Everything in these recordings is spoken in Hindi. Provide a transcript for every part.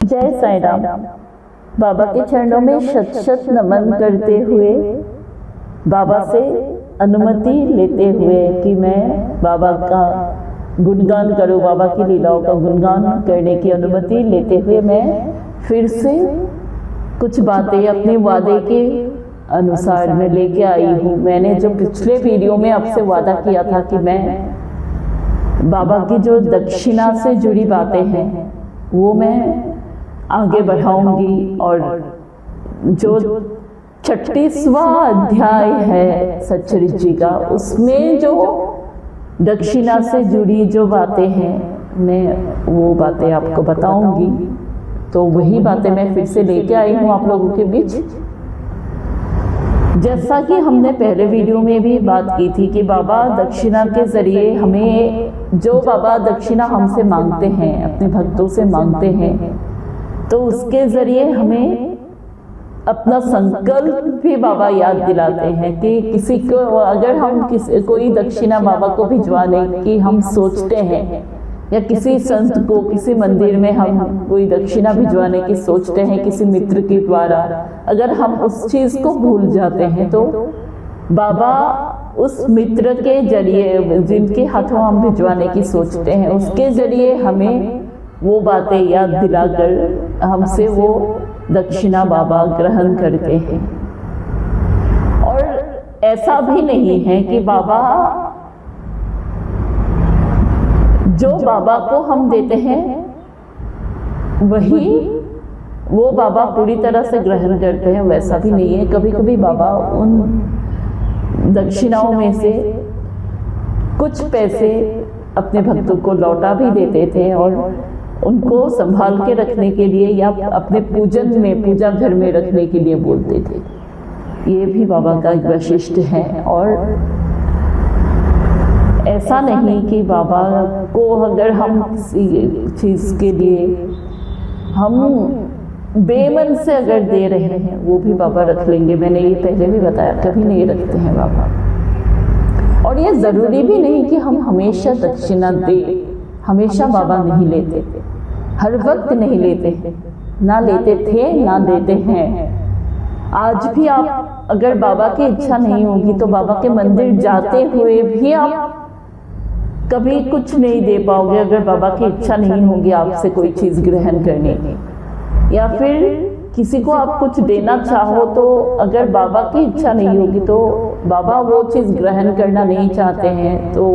जय साईं राम। बाबा के चरणों में शत शत नमन करते हुए, बाबा से अनुमति लेते हुए कि मैं बाबा का गुणगान करूं, बाबा की लीलाओं का गुणगान करने की अनुमति लेते हुए मैं फिर से कुछ बातें अपने वादे के अनुसार मैं लेके आई हूँ। मैंने जो पिछले वीडियो में आपसे वादा किया था कि मैं बाबा की जो दक्षिणा से जुड़ी बातें हैं वो मैं आगे बढ़ाऊंगी, और जो 36वां अध्याय है सच्चरित्र जी का, उसमें जो दक्षिणा से जुड़ी जो बातें हैं मैं वो बातें आपको बताऊंगी। तो वही बातें मैं फिर से लेके आई हूँ आप लोगों के बीच। जैसा कि हमने पहले वीडियो में भी बात की थी कि बाबा दक्षिणा के जरिए हमें, जो बाबा दक्षिणा हमसे मांगते हैं, अपने भक्तों से मांगते हैं, तो उसके जरिए हमें अपना संकल्प भी बाबा याद दिलाते हैं कि किसी को अगर हम कोई दक्षिणा बाबा को भिजवाने की हम सोचते हैं, या किसी संत को किसी मंदिर में हम कोई दक्षिणा भिजवाने की सोचते हैं किसी मित्र के द्वारा, अगर हम उस चीज़ को भूल जाते हैं तो बाबा उस मित्र के जरिए, जिनके हाथों हम भिजवाने की सोचते हैं, उसके जरिए हमें वो बातें याद दिलाकर हमसे वो दक्षिणा बाबा ग्रहण करते हैं। और ऐसा भी नहीं है कि बाबा, जो बाबा को हम देते हैं वही वो बाबा पूरी तरह से ग्रहण करते हैं, वैसा भी नहीं है। कभी कभी बाबा उन दक्षिणाओं में से कुछ पैसे अपने भक्तों को लौटा भी देते थे और उनको संभाल के रखने के लिए या अपने पूजन में, पूजा घर में रखने के लिए बोलते थे। ये भी बाबा का एक वैशिष्ट्य है। और ऐसा नहीं कि बाबा को अगर हम किसी चीज़ के लिए हम बेमन से अगर दे रहे हैं वो भी बाबा रख लेंगे। मैंने ये पहले भी बताया, कभी नहीं रखते हैं बाबा। और ये ज़रूरी भी नहीं कि हम हमेशा दक्षिणा दें, हमेशा बाबा नहीं लेते, हर वक्त नहीं लेते, ना लेते थे ना देते हैं। आज भी आप अगर बाबा की इच्छा नहीं होगी तो बाबा के मंदिर जाते हुए भी आप कभी कुछ नहीं दे पाओगे, अगर बाबा की इच्छा नहीं होगी आपसे कोई चीज़ ग्रहण करने की। या फिर किसी को आप कुछ देना चाहो तो अगर बाबा की इच्छा नहीं होगी तो बाबा वो चीज़ ग्रहण करना नहीं चाहते हैं तो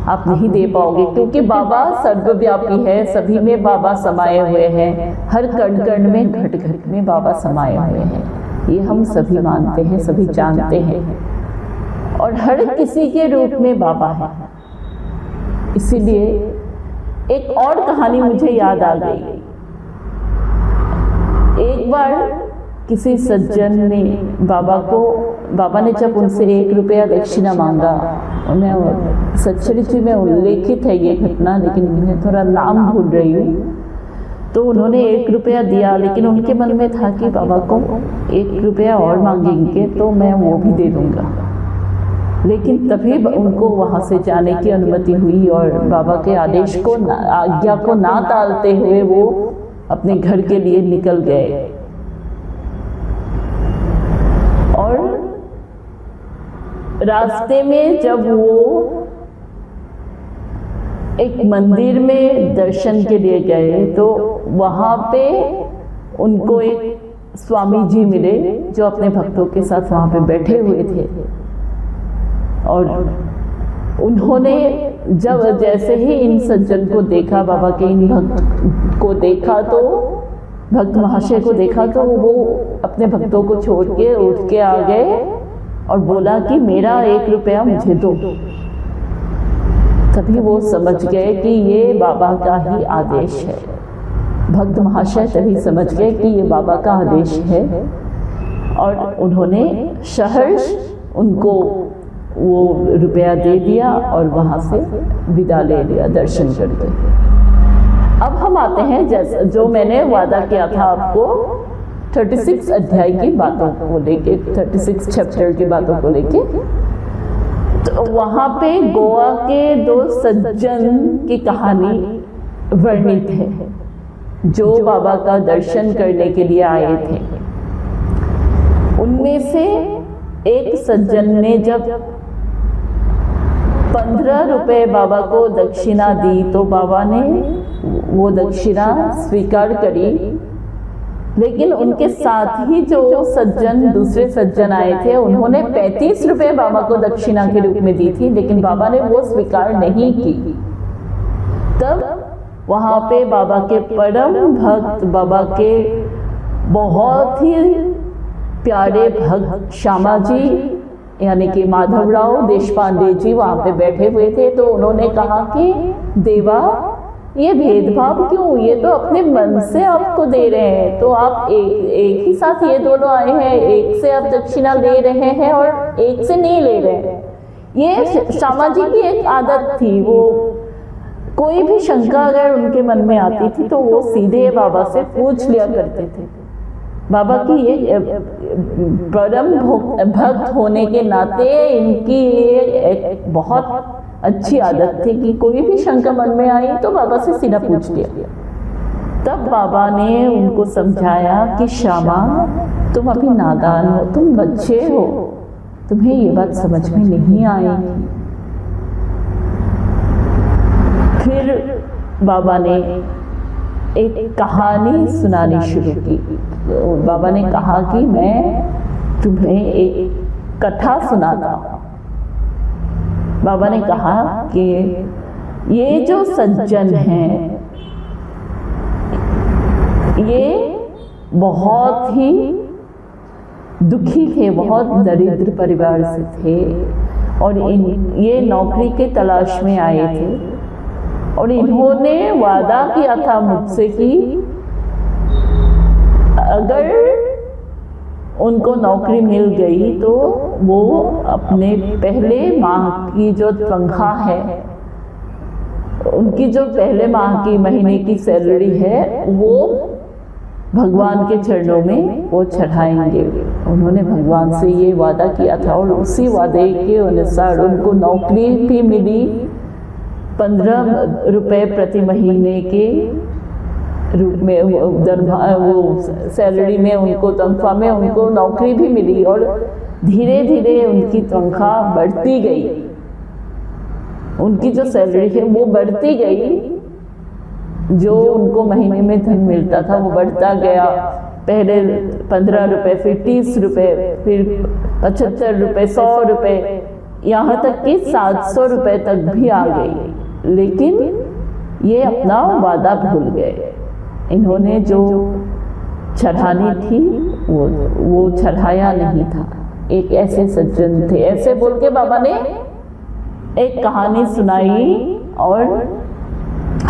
आप नहीं दे पाओगे, क्योंकि बाबा सर्वव्यापी है, सभी में बाबा समाये हुए हैं, हर कण कण में, घट घट में बाबा समाये हुए हैं। ये हम सभी मानते हैं, सभी जानते हैं, और हर किसी के रूप में बाबा है। इसीलिए एक और कहानी मुझे याद आ गई। एक बार किसी सज्जन ने बाबा ने जब उनसे 1 रुपया दक्षिणा मांगा, मैं सच्चरित्र में उल्लेखित है ये घटना, लेकिन मैं थोड़ा नाम भूल रही हूँ। तो उन्होंने 1 रुपया दिया, लेकिन उनके मन में था कि बाबा को 1 रुपया और मांगेंगे तो मैं वो भी दे दूँगा। लेकिन तभी उनको वहाँ से जाने की अनुमति हुई और बाबा के आदेश को, आज्ञा को ना टालते हुए वो अपने घर के लिए निकल गए। और रास्ते में जब वो एक मंदिर में दर्शन के लिए गए तो वहाँ पे उनको एक स्वामी जी मिले जो अपने भक्तों के साथ वहाँ पे बैठे हुए थे। और उन्होंने जब जैसे ही इन सज्जन को देखा, बाबा के इन भक्त को देखा, तो भक्त महाशय को देखा, तो वो अपने भक्तों को छोड़ के उठ के आ गए और बोला कि मेरा 1 रुपया मुझे दो। तभी वो समझ गए कि ये बाबा का ही आदेश है। भक्त महाशय तभी समझ गए कि ये बाबा का आदेश है, और उन्होंने सहर्ष उनको वो रुपया दे दिया और वहाँ से विदा ले लिया दर्शन करके। अब हम आते हैं जैसे जो मैंने वादा किया था आपको 36 अध्याय की बातों को लेके, 36 चैप्टर की बातों को लेके। तो वहाँ पे गोवा के 2 सज्जन की कहानी वर्णित है। जो बाबा का दर्शन करने के लिए आए थे। उनमें से एक सज्जन ने जब 15 रुपए बाबा को दक्षिणा दी तो बाबा ने वो दक्षिणा स्वीकार करी, लेकिन उनके साथ ही जो दूसरे सज्जन आए थे उन्होंने 35 रुपए बाबा को दक्षिणा के रूप में दी थी, लेकिन बाबा ने वो स्वीकार नहीं की। तब वहाँ पे बाबा के परम भक्त, बाबा के बहुत ही प्यारे भक्त श्यामा जी यानी कि माधवराव देशपांडे जी वहाँ पे बैठे हुए थे। तो उन्होंने कहा कि देवा, ये भेदभाव क्यों? ये तो अपने मन से आपको दे रहे हैं, तो आप एक ही साथ ये दोनों आए हैं, एक से आप दक्षिणा ले रहे हैं और एक से नहीं ले रहे हैं। ये श्यामा जी की एक आदत थी, वो कोई भी शंका अगर उनके मन में आती थी तो वो सीधे बाबा से पूछ लिया करते थे। बाबा की ये परम भक्त होने के नाते इनकी ये एक बहुत अच्छी आदत थी कि कोई भी शंका मन में आई तो बाबा से सीधा पूछ लिया। तब बाबा ने उनको समझाया कि श्यामा, तुम अभी नादान हो, तुम बच्चे हो, तुम्हें ये बात समझ में नहीं आएगी। फिर बाबा ने एक कहानी सुनानी शुरू की। बाबा ने कहा कि मैं तुम्हें एक कथा सुनाता हूँ। बाबा ने कहा कि ये जो सज्जन हैं, ये बहुत ही दुखी थे, बहुत दरिद्र परिवार से थे और ये नौकरी के तलाश में आए थे और इन्होंने वादा किया था मुझसे कि अगर उनको नौकरी मिल गई तो वो अपने पहले माह की जो तनख्वाह है, उनकी जो पहले माह की महीने की सैलरी है, वो भगवान के चरणों में वो चढ़ाएंगे। उन्होंने भगवान से ये वादा किया था और उसी वादे के अनुसार उनको नौकरी भी मिली। 15 रुपए प्रति महीने के रूप में वो सैलरी में, उनको तनख्वाह में उनको नौकरी भी मिली और धीरे धीरे उनकी तनख्वाह बढ़ती गई। उनकी जो सैलरी है वो बढ़ती गई, जो उनको महीने में धन मिलता था वो बढ़ता गया। पहले 15 रुपए, फिर 30 रुपए, फिर 75 रुपए, 100 रुपए, यहाँ तक कि 700 रुपए तक भी आ गई। लेकिन ये अपना वादा भूल गए। इन्होंने जो चढ़ानी थी वो चढ़ाया नहीं था। एक ऐसे सज्जन थे। ऐसे बोल के बाबा ने एक कहानी सुनाई और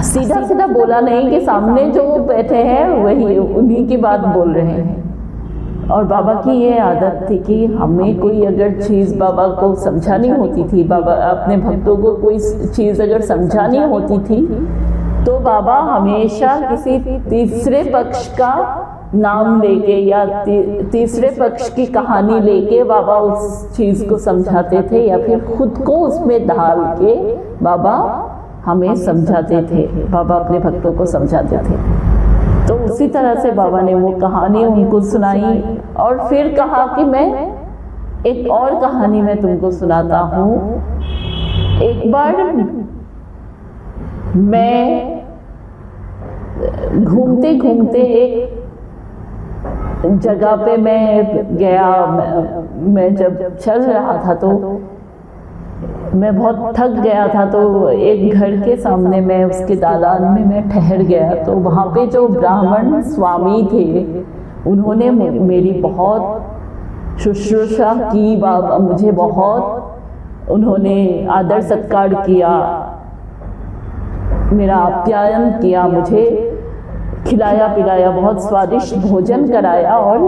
सीधा सीधा बोला नहीं कि सामने जो बैठे हैं वही उन्हीं की बात बोल रहे हैं। और बाबा की ये आदत थी कि हमें कोई अगर चीज़ बाबा को समझानी होती थी, बाबा अपने भक्तों को कोई चीज़ अगर समझानी होती थी तो बाबा हमेशा किसी तीसरे पक्ष का नाम लेके या तीसरे पक्ष की कहानी लेके बाबा उस चीज़ को समझाते थे, या फिर खुद को उसमें ढाल के बाबा हमें समझाते थे, बाबा अपने भक्तों को समझाते थे। तो उसी तरह से बाबा ने वो कहानी उनको सुनाई और फिर कहा कि मैं एक और कहानी मैं तुमको सुनाता हूँ। एक बार मैं घूमते घूमते एक जगह पे मैं गया। मैं जब चल रहा था तो मैं बहुत थक गया था, तो एक घर के सामने मैं उसके दालान में मैं ठहर गया। तो वहाँ पे जो ब्राह्मण स्वामी थे उन्होंने मेरी बहुत शुश्रूषा की, बाबा मुझे बहुत उन्होंने आदर सत्कार किया, मेरा आप्यायन किया, मुझे खिलाया पिलाया, बहुत स्वादिष्ट भोजन कराया और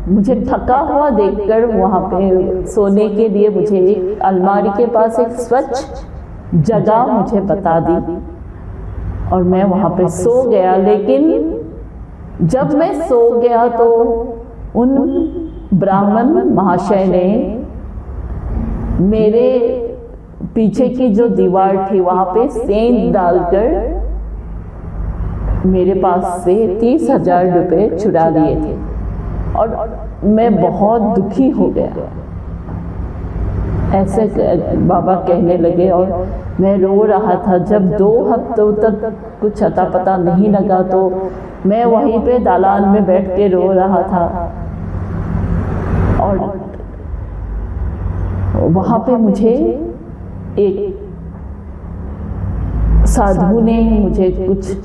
मुझे थका हुआ देखकर वहाँ पे सोने के लिए मुझे एक अलमारी के पास एक स्वच्छ जगह मुझे बता दी और मैं वहाँ पे सो गया। लेकिन जब मैं सो गया तो उन ब्राह्मण महाशय ने मेरे पीछे की जो दीवार थी वहाँ पे सेंध डालकर मेरे पास से 30,000 रुपये चुरा लिए थे और मैं बहुत दुखी हो गया। ऐसे बाबा कहने लगे और मैं रो रहा था। जब 2 हफ्तों तक कुछ अता पता नहीं लगा तो मैं वहीं पे दालान में बैठ के रो रहा था और वहाँ पे मुझे एक साधु ने मुझे कुछ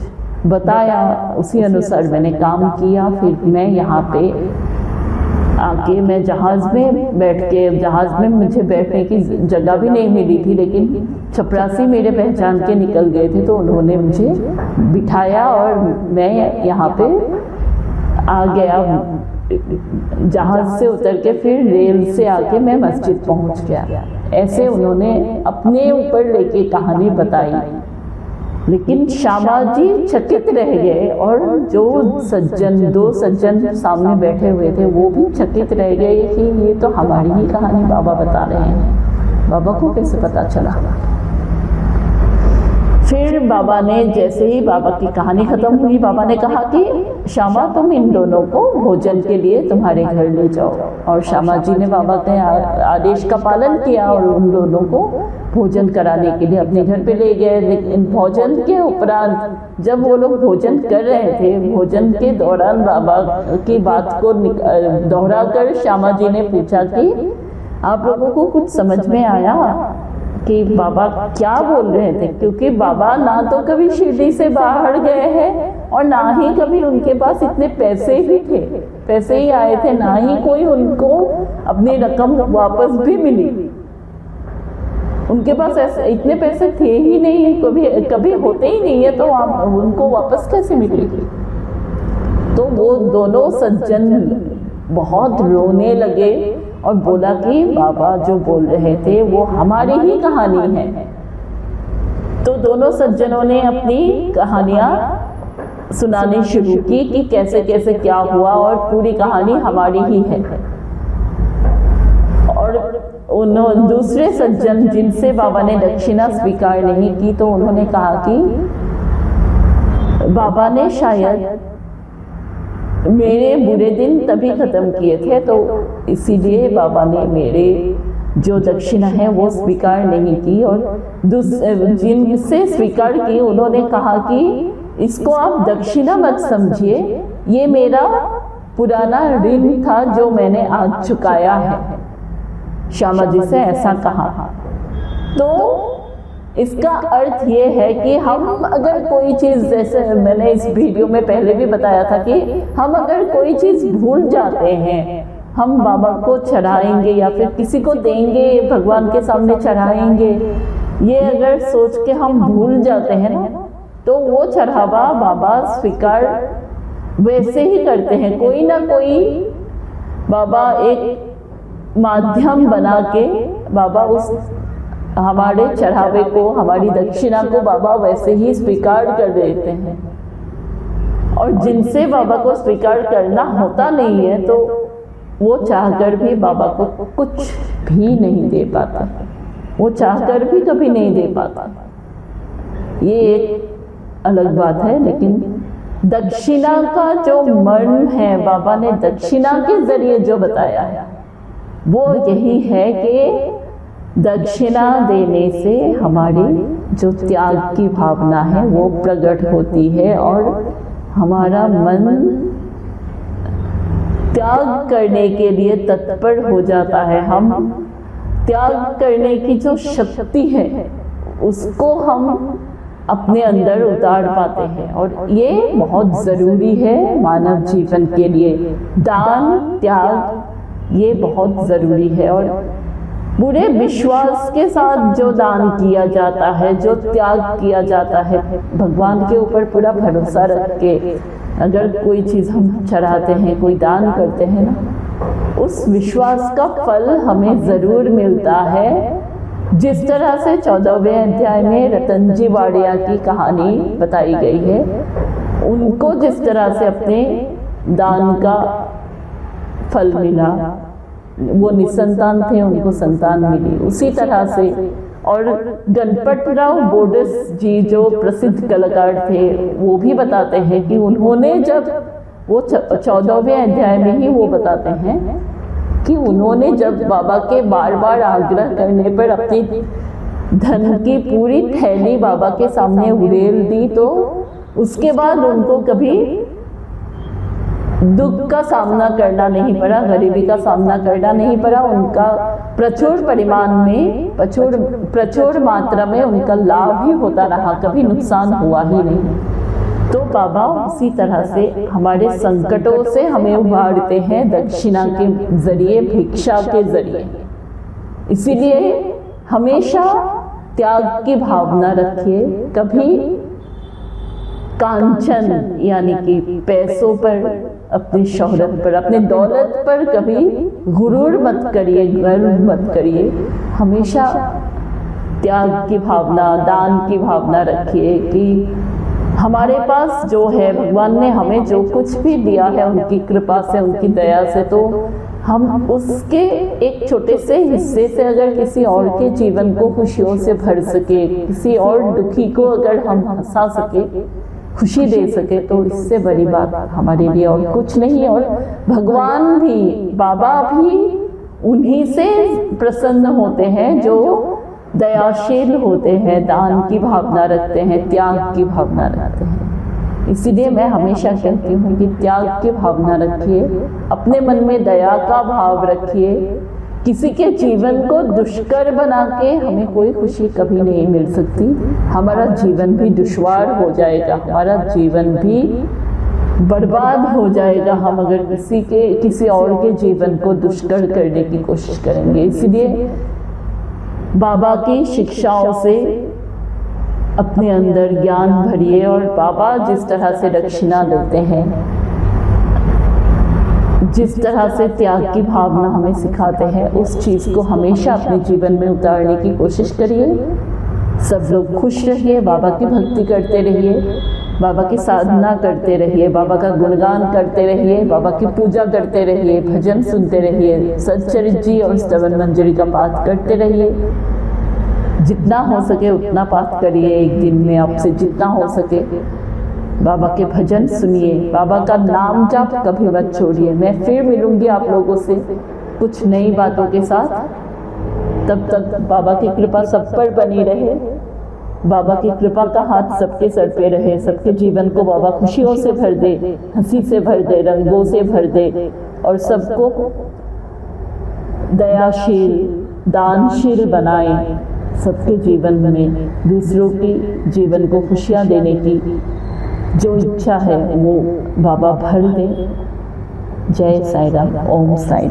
बताया, उसी अनुसार मैंने काम किया। फिर मैं यहाँ पे आके मैं जहाज़ में बैठ के, जहाज़ में मुझे बैठने की जगह भी नहीं मिली थी, लेकिन चपरासी मेरे पहचान के निकल गए थे तो उन्होंने मुझे बिठाया और मैं यहाँ पे आ गया। जहाज़ से उतर के फिर रेल से आके मैं मस्जिद पहुँच गया। ऐसे उन्होंने अपने ऊपर लेके कहानी बताई, लेकिन श्यामा जी चकित रह गए और जो सज्जन, 2 सज्जन सामने बैठे हुए थे वो भी चकित रह गए कि ये तो हमारी ही कहानी बाबा बता रहे हैं। बाबा को कैसे पता चला? फिर बाबा ने, जैसे ही बाबा की कहानी खत्म हुई, बाबा ने कहा कि श्यामा तुम इन दोनों को भोजन के लिए तुम्हारे घर ले जाओ। और श्यामा जी ने बाबा के आदेश का पालन किया और उन दोनों को भोजन कराने के लिए अपने घर पे ले गए। लेकिन भोजन के उपरांत जब वो लोग भोजन कर रहे थे, भोजन के दौरान बाबा की बात को दोहरा कर श्यामा जी ने पूछा कि आप लोगों को कुछ समझ में आया कि बाबा क्या बोल रहे थे? क्योंकि बाबा ना तो कभी शिरडी से बाहर गए हैं और ना ही कभी उनके पास इतने पैसे ही थे, पैसे ही आए थे, ना ही कोई उनको अपनी रकम वापस भी मिली। उनके पास ऐसे इतने पैसे थे ही नहीं, कभी होते ही नहीं है, तो उनको वापस कैसे मिलेगी? तो वो दोनों सज्जन बहुत रोने लगे और बोला कि बाबा जो बोल रहे थे वो हमारी ही कहानी है। तो दोनों सज्जनों ने अपनी कहानियाँ सुनानी शुरू की कि कैसे कैसे क्या हुआ और पूरी कहानी हमारी ही है। और उन दूसरे सज्जन जिनसे बाबा ने दक्षिणा स्वीकार नहीं की, तो उन्होंने कहा कि बाबा ने शायद मेरे बुरे दिन तभी ख़त्म किए थे, तो इसीलिए बाबा ने मेरे जो दक्षिणा है वो स्वीकार नहीं की। और जिनसे स्वीकार की उन्होंने कहा कि इसको आप दक्षिणा मत समझिए, ये मेरा पुराना ऋण था जो मैंने आज चुकाया है। श्यामा जी से ऐसा कहा। तो इसका अर्थ ये है कि हम अगर कोई चीज़, जैसे मैंने इस वीडियो में पहले भी बताया था कि हम अगर कोई चीज़ भूल जाते हैं, हम बाबा को चढ़ाएंगे या फिर किसी को देंगे, भगवान के सामने चढ़ाएंगे, ये अगर सोच के हम भूल जाते हैं ना, तो वो चढ़ावा बाबा स्वीकार वैसे ही करते हैं। कोई ना कोई बाबा एक माध्यम बना के बाबा उस हमारे चढ़ावे को, हमारी दक्षिणा को बाबा वैसे ही स्वीकार कर देते हैं। और जिनसे बाबा को स्वीकार करना होता नहीं है, तो वो चाहकर भी बाबा को कुछ भी नहीं दे पाता, वो चाहकर भी कभी नहीं दे पाता। ये एक अलग बात है। लेकिन दक्षिणा का जो मर्म है, बाबा ने दक्षिणा के जरिए जो बताया है वो यही है कि दक्षिणा देने से हमारी जो त्याग की भावना है वो प्रकट होती है और हमारा मन त्याग करने के लिए तत्पर हो जाता है। हम त्याग करने की जो शक्ति है उसको हम अपने अंदर उतार पाते हैं, और ये बहुत ज़रूरी है मानव जीवन के लिए। दान, त्याग ये बहुत ज़रूरी है। और पूरे विश्वास के साथ जो दान किया जाता है, जो त्याग किया जाता है, भगवान के ऊपर पूरा भरोसा रख के अगर कोई चीज़ हम चढ़ाते हैं, कोई दान करते हैं ना, उस विश्वास का फल हमें ज़रूर मिलता है। जिस तरह से 14वें अध्याय में रतन जी वाडिया की कहानी बताई गई है, उनको जिस तरह से अपने दान का फल मिला, वो निसंतान थे, उनको संतान मिली, उसी तरह से और गणपतराव बोडस जी जो प्रसिद्ध कलाकार थे वो भी बताते हैं कि उन्होंने जब वो 14वें अध्याय में ही वो बताते हैं कि उन्होंने जब बाबा के बार बार आग्रह करने पर अपनी धन की पूरी थैली बाबा के सामने उड़ेल दी, तो उसके बाद उनको कभी दुख का सामना करना नहीं पड़ा, गरीबी का सामना करना नहीं पड़ा। उनका प्रचुर परिमाण में प्रचुर मात्रा में उनका लाभ ही होता रहा, कभी नुकसान हुआ ही नहीं। तो बाबा उसी तरह से हमारे संकटों से हमें उबारते हैं दक्षिणा के जरिए, भिक्षा के जरिए। इसीलिए हमेशा त्याग की भावना रखिए, कभी कांचन यानी कि पैसों पर, अपनी शोहरत पर, अपने दौलत पर कभी गुरूर मत करिए, गर्व मत करिए। हमेशा त्याग की भावना, दान की भावना रखिए कि हमारे पास जो है, भगवान ने हमें जो कुछ भी दिया है उनकी कृपा से, उनकी दया से, तो हम उसके एक छोटे से हिस्से से अगर किसी और के जीवन को खुशियों से भर सके, किसी और दुखी को अगर हम हंसा सके, खुशी दे सके, तो इससे बड़ी बात हमारे लिए और कुछ नहीं। और भगवान भी, बाबा भी उन्हीं से प्रसन्न होते हैं जो दयाशील होते हैं, दान की भावना रखते हैं, त्याग की भावना रखते हैं। इसीलिए मैं हमेशा कहती हूँ कि त्याग की भावना रखिए, अपने मन में दया का भाव रखिए। किसी के जीवन को दुष्कर बना के हमें कोई खुशी कभी नहीं मिल सकती। हमारा जीवन भी दुश्वार हो जाएगा, हमारा जीवन भी बर्बाद हो जाएगा हम अगर किसी और के जीवन को दुष्कर करने की कोशिश करेंगे। इसलिए बाबा की शिक्षाओं से अपने अंदर ज्ञान भरिए, और बाबा जिस तरह से दक्षिणा देते हैं, जिस तरह से त्याग की भावना हमें सिखाते हैं, उस चीज़ को हमेशा अपने जीवन में उतारने की कोशिश करिए। सब लोग खुश रहिए, बाबा की भक्ति करते रहिए, बाबा की साधना करते रहिए, बाबा का गुणगान करते रहिए, बाबा की पूजा करते रहिए, भजन सुनते रहिए, सच्चरित्र जी और स्तवन मंजरी का पाठ करते रहिए। जितना हो सके उतना पाठ करिए, एक दिन में आपसे जितना हो सके। बाबा के भजन सुनिए, बाबा का नाम जाप कभी मत छोड़िए। मैं फिर मिलूंगी आप लोगों से कुछ नई बातों के साथ। तब तक बाबा की कृपा सब पर बनी रहे, बाबा की कृपा का हाथ सबके सर पे रहे, सबके जीवन को बाबा खुशियों से भर दे, हंसी से भर दे, रंगों से भर दे, और सबको दयाशील, दानशील बनाए। सबके जीवन में दूसरों की जीवन को खुशियाँ देने की जो इच्छा है वो बाबा भर दे। जय साईं राम, ओम साईं।